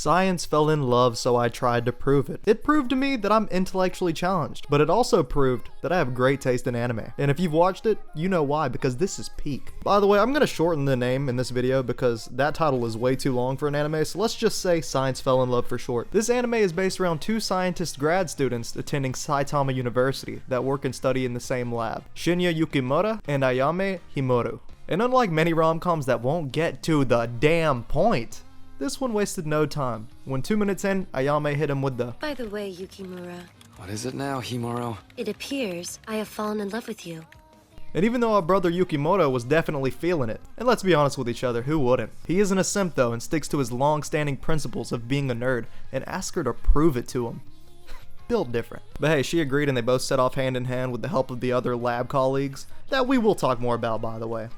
Science fell in love, so I tried to prove it. It proved to me that I'm intellectually challenged, but it also proved that I have great taste in anime. And if you've watched it, you know why, because this is peak. By the way, I'm gonna shorten the name in this video because that title is way too long for an anime, so let's just say Science Fell in Love for short. This anime is based around two scientist grad students attending Saitama University that work and study in the same lab, Shinya Yukimura and Ayame Himoru. And unlike many rom-coms that won't get to the damn point, this one wasted no time. When 2 minutes in, Ayame hit him with the, "By the way, Yukimura, What is it now, Himuro? it appears I have fallen in love with you." And even though our brother Yukimoto was definitely feeling it, and let's be honest with each other, who wouldn't? He isn't a simp though and sticks to his long-standing principles of being a nerd and asks her to prove it to him. Built different. But hey, she agreed and they both set off hand in hand with the help of the other lab colleagues, that we will talk more about by the way.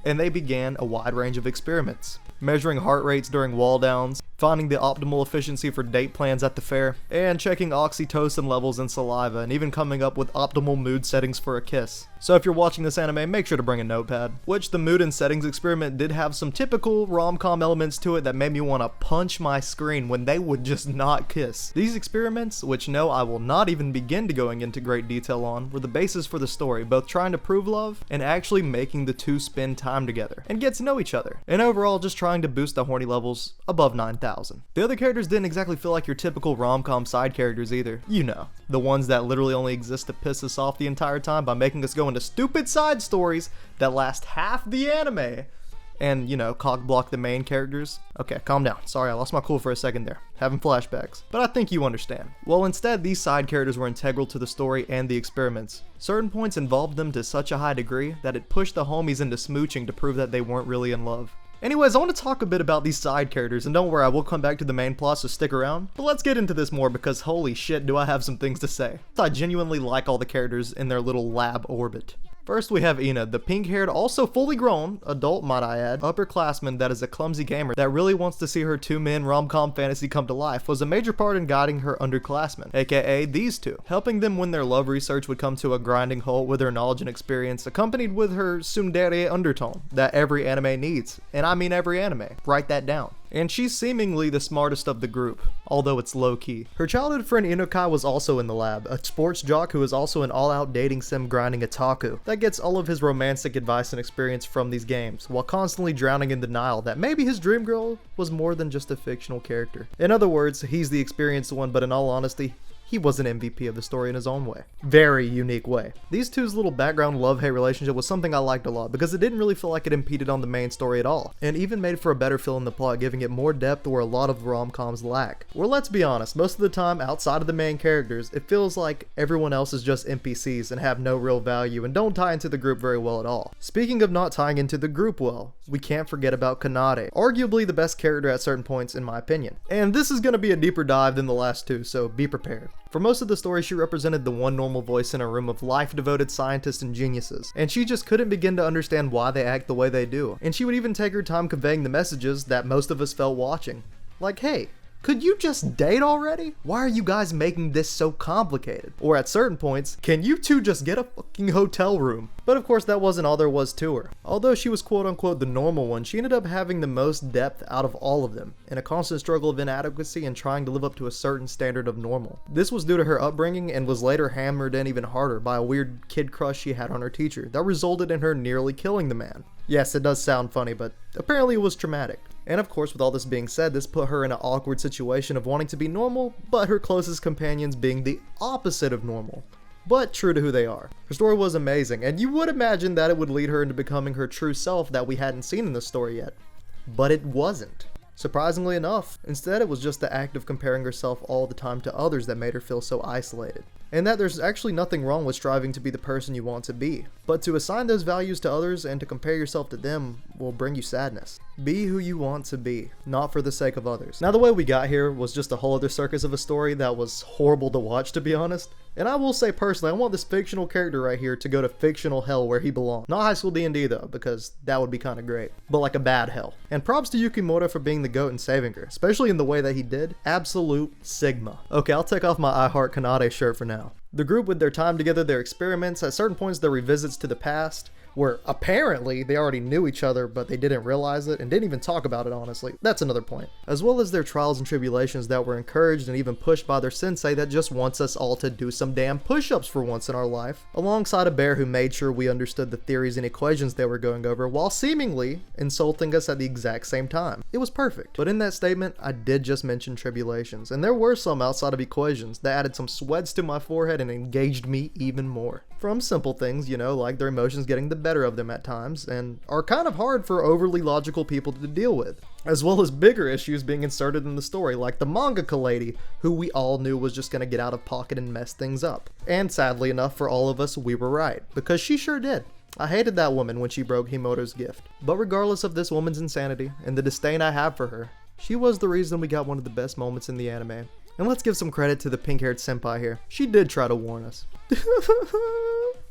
And they began a wide range of experiments, measuring heart rates during wall downs, finding the optimal efficiency for date plans at the fair, and checking oxytocin levels in saliva, and even coming up with optimal mood settings for a kiss. So if you're watching this anime, make sure to bring a notepad. Which the mood and settings experiment did have some typical rom-com elements to it that made me want to punch my screen when they would just not kiss. These experiments, which no, I will not even begin to going into great detail on, were the basis for the story, both trying to prove love and actually making the two spend time together and get to know each other. And overall, just trying to boost the horny levels above 9,000. The other characters didn't exactly feel like your typical rom-com side characters either. You know, the ones that literally only exist to piss us off the entire time by making us go into stupid side stories that last half the anime and, you know, cock-block the main characters. Okay, calm down. Sorry, I lost my cool for a second there. Having flashbacks. But I think you understand. Well, instead, these side characters were integral to the story and the experiments. Certain points involved them to such a high degree that it pushed the homies into smooching to prove that they weren't really in love. Anyways, I want to talk a bit about these side characters, and don't worry, I will come back to the main plot, so stick around. But let's get into this more because holy shit do I have some things to say. I genuinely like all the characters in their little lab orbit. First we have Ina, the pink-haired, also fully grown, adult might I add, upperclassman that is a clumsy gamer that really wants to see her two-men rom-com fantasy come to life, was a major part in guiding her underclassmen, aka these two, helping them when their love research would come to a grinding halt with her knowledge and experience, accompanied with her tsundere undertone that every anime needs, and I mean every anime, write that down. And she's seemingly the smartest of the group, although it's low-key. Her childhood friend Inukai was also in the lab, a sports jock who is also an all-out dating sim grinding otaku that gets all of his romantic advice and experience from these games, while constantly drowning in denial that maybe his dream girl was more than just a fictional character. In other words, he's the experienced one, but in all honesty, he was an MVP of the story in his own way. Very unique way. These two's little background love-hate relationship was something I liked a lot because it didn't really feel like it impeded on the main story at all, and even made for a better feel in the plot, giving it more depth where a lot of rom-coms lack. Or let's be honest, most of the time, outside of the main characters, it feels like everyone else is just NPCs and have no real value and don't tie into the group very well at all. Speaking of not tying into the group well, we can't forget about Kanade, arguably the best character at certain points in my opinion. And this is going to be a deeper dive than the last two, so be prepared. For most of the story, she represented the one normal voice in a room of life-devoted scientists and geniuses, and she just couldn't begin to understand why they act the way they do. And she would even take her time conveying the messages that most of us felt watching. Like, hey, could you just date already? Why are you guys making this so complicated? Or at certain points, can you two just get a fucking hotel room? But of course that wasn't all there was to her. Although she was quote unquote the normal one, she ended up having the most depth out of all of them, in a constant struggle of inadequacy and trying to live up to a certain standard of normal. This was due to her upbringing and was later hammered in even harder by a weird kid crush she had on her teacher that resulted in her nearly killing the man. Yes, it does sound funny, but apparently it was traumatic. And of course, with all this being said, this put her in an awkward situation of wanting to be normal, but her closest companions being the opposite of normal, but true to who they are. Her story was amazing, and you would imagine that it would lead her into becoming her true self that we hadn't seen in the story yet. But it wasn't. Surprisingly enough, instead it was just the act of comparing herself all the time to others that made her feel so isolated. And that there's actually nothing wrong with striving to be the person you want to be, but to assign those values to others and to compare yourself to them will bring you sadness. Be who you want to be, not for the sake of others. Now the way we got here was just a whole other circus of a story that was horrible to watch, to be honest. And I will say personally, I want this fictional character right here to go to fictional hell where he belongs. Not high school D&D though, because that would be kind of great. But like a bad hell. And props to Yukimura for being the GOAT and saving her, especially in the way that he did. Absolute Sigma. Okay, I'll take off my I Heart Kanade shirt for now. The group with their time together, their experiments, at certain points their revisits to the past, where apparently they already knew each other, but they didn't realize it and didn't even talk about it, honestly. That's another point. As well as their trials and tribulations that were encouraged and even pushed by their sensei that just wants us all to do some damn push-ups for once in our life, alongside a bear who made sure we understood the theories and equations they were going over while seemingly insulting us at the exact same time. It was perfect. But in that statement, I did just mention tribulations, and there were some outside of equations that added some sweats to my forehead and engaged me even more. From simple things, you know, like their emotions getting the better of them at times, and are kind of hard for overly logical people to deal with, as well as bigger issues being inserted in the story, like the manga Kanade, who we all knew was just gonna get out of pocket and mess things up. And sadly enough for all of us, we were right, because she sure did. I hated that woman when she broke Himura's gift. But regardless of this woman's insanity, and the disdain I have for her, she was the reason we got one of the best moments in the anime. And let's give some credit to the pink-haired senpai here. She did try to warn us.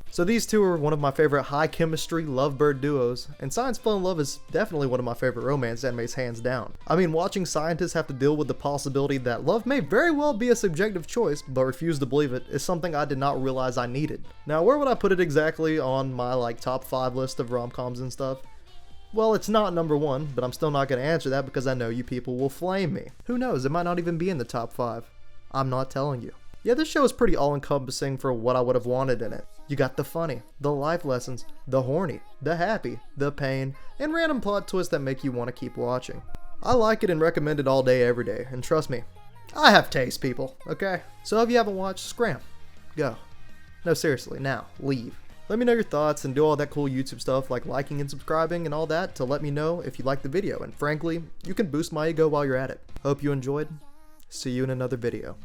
So these two are one of my favorite high chemistry lovebird duos, and Science Fell in Love is definitely one of my favorite romance animes hands down. I mean, watching scientists have to deal with the possibility that love may very well be a subjective choice, but refuse to believe it, is something I did not realize I needed. Now, where would I put it exactly on my top 5 list of rom-coms and stuff? Well, it's not number 1, but I'm still not going to answer that because I know you people will flame me. Who knows, it might not even be in the top 5. I'm not telling you. Yeah, this show is pretty all-encompassing for what I would have wanted in it. You got the funny, the life lessons, the horny, the happy, the pain, and random plot twists that make you want to keep watching. I like it and recommend it all day every day, and trust me, I have taste, people, okay? So if you haven't watched, scram. Go. No, seriously, now, leave. Let me know your thoughts and do all that cool YouTube stuff like liking and subscribing and all that to let me know if you liked the video, and frankly, you can boost my ego while you're at it. Hope you enjoyed. See you in another video.